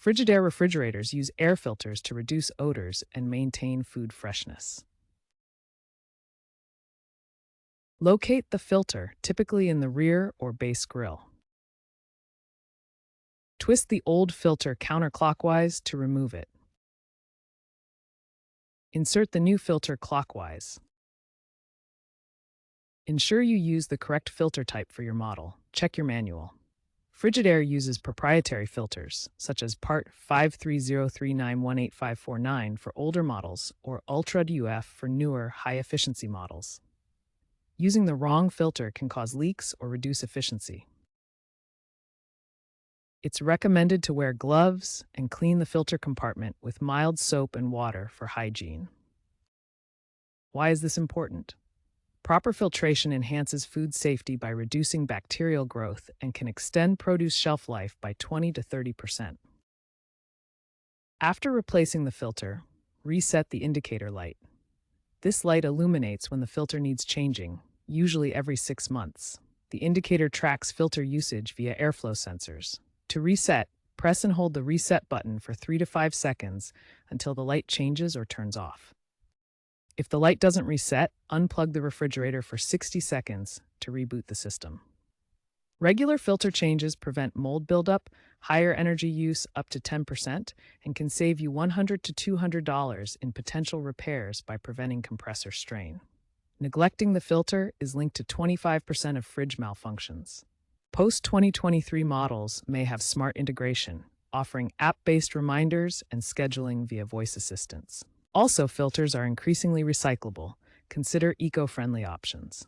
Frigidaire refrigerators use air filters to reduce odors and maintain food freshness. Locate the filter, typically in the rear or base grill. Twist the old filter counterclockwise to remove it. Insert the new filter clockwise. Ensure you use the correct filter type for your model. Check your manual. Frigidaire uses proprietary filters, such as Part 53039185549 for older models or Ultra UF for newer, high-efficiency models. Using the wrong filter can cause leaks or reduce efficiency. It's recommended to wear gloves and clean the filter compartment with mild soap and water for hygiene. Why is this important? Proper filtration enhances food safety by reducing bacterial growth and can extend produce shelf life by 20 to 30%. After replacing the filter, reset the indicator light. This light illuminates when the filter needs changing, usually every 6 months. The indicator tracks filter usage via airflow sensors. To reset, press and hold the reset button for 3 to 5 seconds until the light changes or turns off. If the light doesn't reset, unplug the refrigerator for 60 seconds to reboot the system. Regular filter changes prevent mold buildup, higher energy use up to 10%, and can save you $100 to $200 in potential repairs by preventing compressor strain. Neglecting the filter is linked to 25% of fridge malfunctions. Post-2023 models may have smart integration, offering app-based reminders and scheduling via voice assistants. Also, filters are increasingly recyclable. Consider eco-friendly options.